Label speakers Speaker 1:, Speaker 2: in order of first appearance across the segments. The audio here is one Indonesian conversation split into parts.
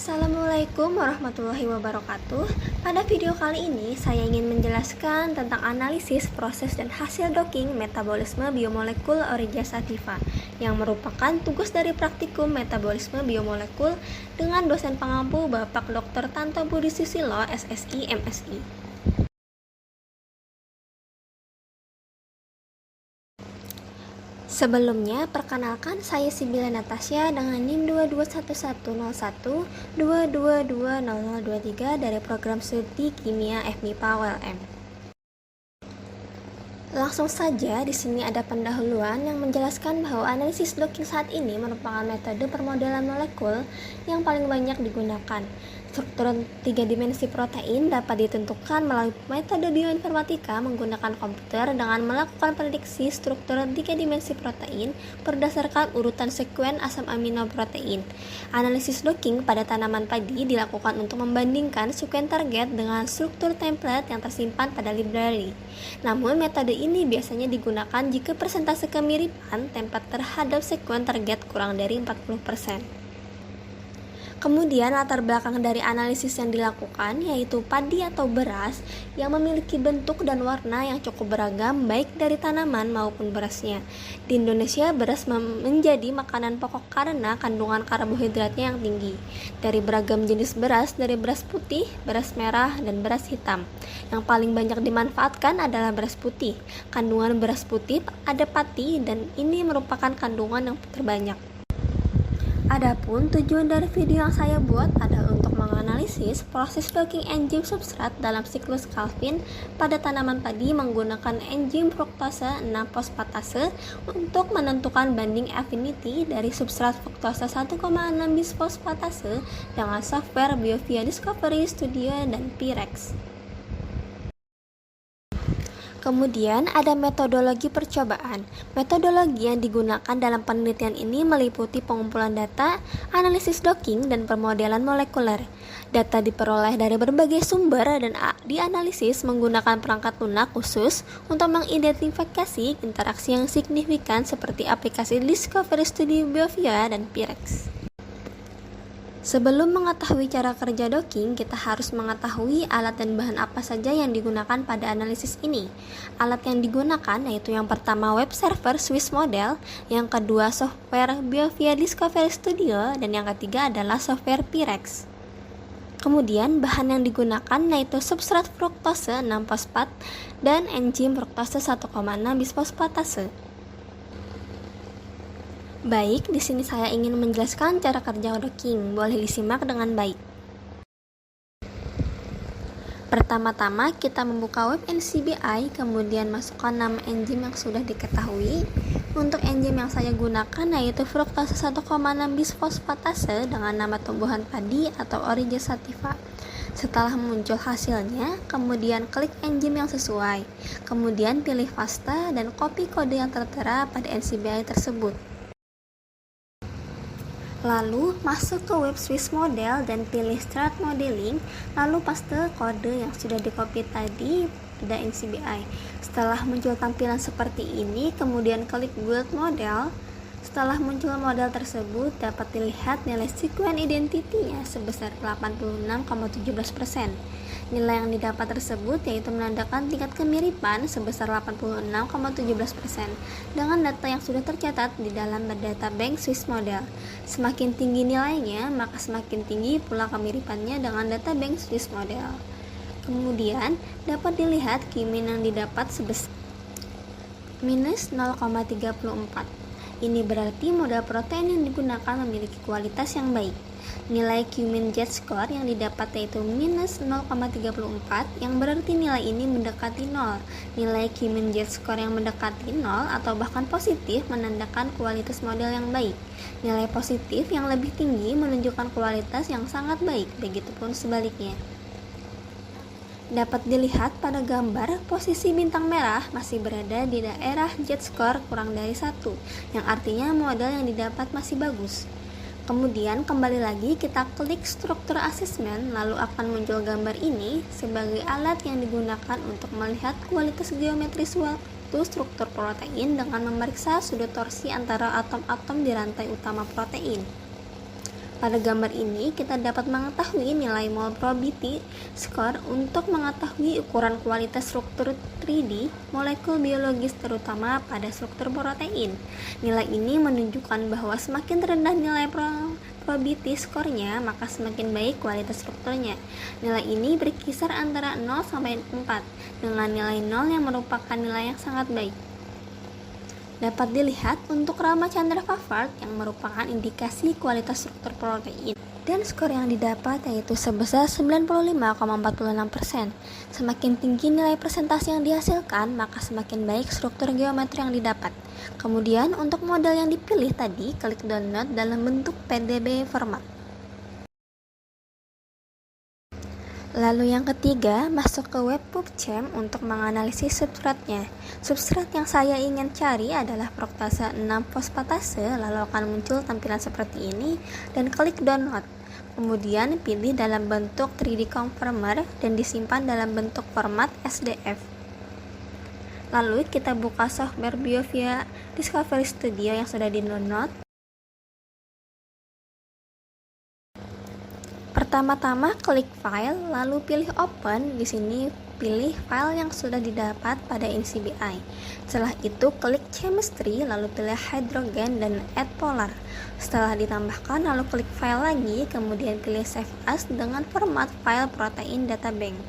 Speaker 1: Assalamualaikum warahmatullahi wabarakatuh. Pada video kali ini saya ingin menjelaskan tentang analisis proses dan hasil docking metabolisme biomolekul Auriga sativa yang merupakan tugas dari praktikum metabolisme biomolekul dengan dosen pengampu Bapak Dr. Tanto Budi Susilo, SSI, MSI. Sebelumnya, perkenalkan saya Sibila Natasha dengan NIM 221101 2220023 dari program studi Kimia FMIPA ULM. Langsung saja, di sini ada pendahuluan yang menjelaskan bahwa analisis docking saat ini merupakan metode permodelan molekul yang paling banyak digunakan. Struktur 3 dimensi protein dapat ditentukan melalui metode bioinformatika menggunakan komputer dengan melakukan prediksi struktur 3 dimensi protein berdasarkan urutan sekuen asam amino protein. Analisis docking pada tanaman padi dilakukan untuk membandingkan sekuen target dengan struktur template yang tersimpan pada library. Namun metode ini biasanya digunakan jika persentase kemiripan template terhadap sekuen target kurang dari 40%. Kemudian latar belakang dari analisis yang dilakukan yaitu padi atau beras yang memiliki bentuk dan warna yang cukup beragam baik dari tanaman maupun berasnya. Di Indonesia beras menjadi makanan pokok karena kandungan karbohidratnya yang tinggi. Dari beragam jenis beras, dari beras putih, beras merah, dan beras hitam. Yang paling banyak dimanfaatkan adalah beras putih. Kandungan beras putih ada pati dan ini merupakan kandungan yang terbanyak. Adapun tujuan dari video yang saya buat adalah untuk menganalisis proses docking enzim substrat dalam siklus Calvin pada tanaman padi menggunakan enzim fruktose 6-fosfatase untuk menentukan banding affinity dari substrat fruktose 1,6 bisfosfatase dengan software Biovia Discovery Studio dan Pirex. Kemudian ada metodologi percobaan. Metodologi yang digunakan dalam penelitian ini meliputi pengumpulan data, analisis docking, dan permodelan molekuler. Data diperoleh dari berbagai sumber dan dianalisis menggunakan perangkat lunak khusus untuk mengidentifikasi interaksi yang signifikan seperti aplikasi Discovery Studio Biovia dan Pirex. Sebelum mengetahui cara kerja docking, kita harus mengetahui alat dan bahan apa saja yang digunakan pada analisis ini. Alat yang digunakan yaitu yang pertama web server Swiss Model, yang kedua software Biovia Discovery Studio, dan yang ketiga adalah software Pirex. Kemudian bahan yang digunakan yaitu substrat fruktose 6-fosfat dan enzim fruktose 1,6 bisfosfatase. Baik, di sini saya ingin menjelaskan cara kerja docking. Boleh disimak dengan baik. Pertama-tama kita membuka web NCBI, kemudian masukkan nama enzim yang sudah diketahui. Untuk enzim yang saya gunakan yaitu fruktose 1,6 bisfosfatase dengan nama tumbuhan padi atau Auriga sativa. Setelah muncul hasilnya, kemudian klik enzim yang sesuai. Kemudian pilih FASTA dan copy kode yang tertera pada NCBI tersebut. Lalu masuk ke web Swiss Model dan pilih Start Modeling, lalu paste kode yang sudah di-copy tadi pada NCBI. Setelah muncul tampilan seperti ini, kemudian klik Build Model. Setelah muncul model tersebut, dapat dilihat nilai sequence identity-nya sebesar 86,17%. Nilai yang didapat tersebut yaitu menandakan tingkat kemiripan sebesar 86,17% dengan data yang sudah tercatat di dalam data bank Swiss Model. Semakin tinggi nilainya, maka semakin tinggi pula kemiripannya dengan data bank Swiss Model. Kemudian, dapat dilihat Q-min yang didapat sebesar minus 0,34. Ini berarti model protein yang digunakan memiliki kualitas yang baik. Nilai Q-min Z-score yang didapat yaitu minus 0,34, yang berarti nilai ini mendekati 0. Nilai Q-min Z-score yang mendekati 0 atau bahkan positif menandakan kualitas model yang baik. Nilai positif yang lebih tinggi menunjukkan kualitas yang sangat baik, begitupun sebaliknya. Dapat dilihat pada gambar, posisi bintang merah masih berada di daerah Z-score kurang dari 1, yang artinya model yang didapat masih bagus. Kemudian kembali lagi kita klik struktur assessment, lalu akan muncul gambar ini sebagai alat yang digunakan untuk melihat kualitas geometri suatu struktur protein dengan memeriksa sudut torsi antara atom-atom di rantai utama protein. Pada gambar ini, kita dapat mengetahui nilai mole probability score untuk mengetahui ukuran kualitas struktur 3D molekul biologis terutama pada struktur protein. Nilai ini menunjukkan bahwa semakin rendah nilai probability skornya, maka semakin baik kualitas strukturnya. Nilai ini berkisar antara 0 sampai 4, dengan nilai 0 yang merupakan nilai yang sangat baik. Dapat dilihat untuk Ramachandra-Vavat yang merupakan indikasi kualitas struktur protein, dan skor yang didapat yaitu sebesar 95,46%. Semakin tinggi nilai presentasi yang dihasilkan, maka semakin baik struktur geometri yang didapat. Kemudian untuk model yang dipilih tadi, klik download dalam bentuk PDB format. Lalu yang ketiga, masuk ke web PubChem untuk menganalisis substratnya. Substrat yang saya ingin cari adalah fruktase 6-fosfatase, lalu akan muncul tampilan seperti ini, dan klik download. Kemudian pilih dalam bentuk 3D conformer dan disimpan dalam bentuk format SDF. Lalu kita buka software BioVia Discovery Studio yang sudah di-download. Pertama-tama klik file, lalu pilih open. Di sini pilih file yang sudah didapat pada NCBI. Setelah itu klik chemistry, lalu pilih hydrogen dan add polar. Setelah ditambahkan, lalu klik file lagi, kemudian pilih save as dengan format file protein data bank.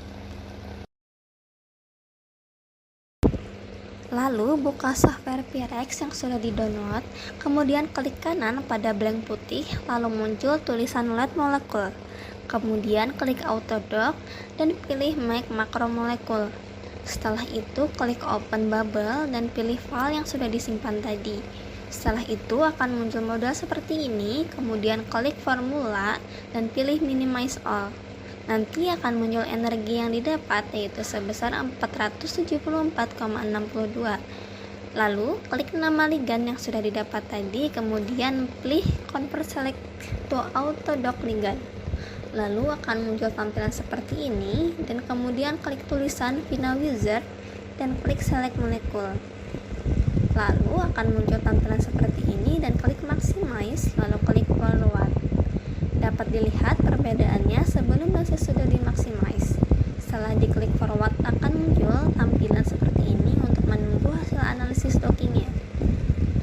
Speaker 1: Lalu buka software Pirex yang sudah di-download, kemudian klik kanan pada blank putih, lalu muncul tulisan Load Molecule. Kemudian klik Autodoc dan pilih Make Macromolecule. Setelah itu klik Open Bubble dan pilih file yang sudah disimpan tadi. Setelah itu akan muncul model seperti ini, kemudian klik Formula dan pilih Minimize All. Nanti akan muncul energi yang didapat yaitu sebesar 474,62. Lalu klik nama ligand yang sudah didapat tadi, kemudian pilih Convert Select to Autodoc Ligand. Lalu akan muncul tampilan seperti ini, dan kemudian klik tulisan Final Wizard dan klik Select Molecule. Lalu akan muncul tampilan seperti ini dan klik Maximize, lalu klik Forward. Dapat dilihat perbedaannya sebelum dan sesudah di-maximize. Setelah diklik forward akan muncul tampilan seperti ini untuk menunggu hasil analisis dockingnya.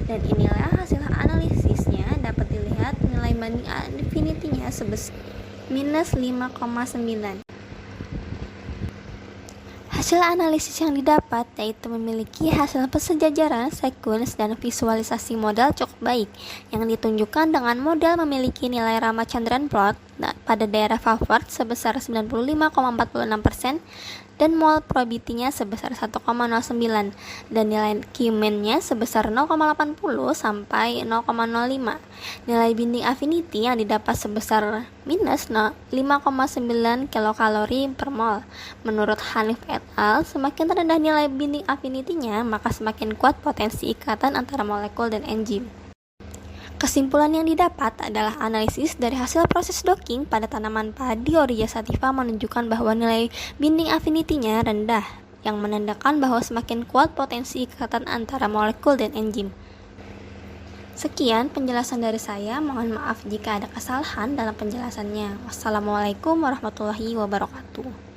Speaker 1: Dan inilah hasil analisisnya, dapat dilihat nilai banding infinity-nya sebesar minus 5,9. Hasil analisis yang didapat yaitu memiliki hasil persejajaran, sequence, dan visualisasi model cukup baik, yang ditunjukkan dengan model memiliki nilai Ramachandran plot pada daerah Vavat sebesar 95,46% dan mole probability-nya sebesar 1,09 dan nilai Q-min-nya sebesar 0,80 sampai 0,05. Nilai binding affinity yang didapat sebesar minus 5,9 kilokalori per mol. Menurut Hanif et al., semakin rendah nilai binding affinity-nya, maka semakin kuat potensi ikatan antara molekul dan enzim. Kesimpulan yang didapat adalah analisis dari hasil proses docking pada tanaman padi Oryza sativa menunjukkan bahwa nilai binding affinity-nya rendah, yang menandakan bahwa semakin kuat potensi ikatan antara molekul dan enzim. Sekian penjelasan dari saya, mohon maaf jika ada kesalahan dalam penjelasannya. Wassalamualaikum warahmatullahi wabarakatuh.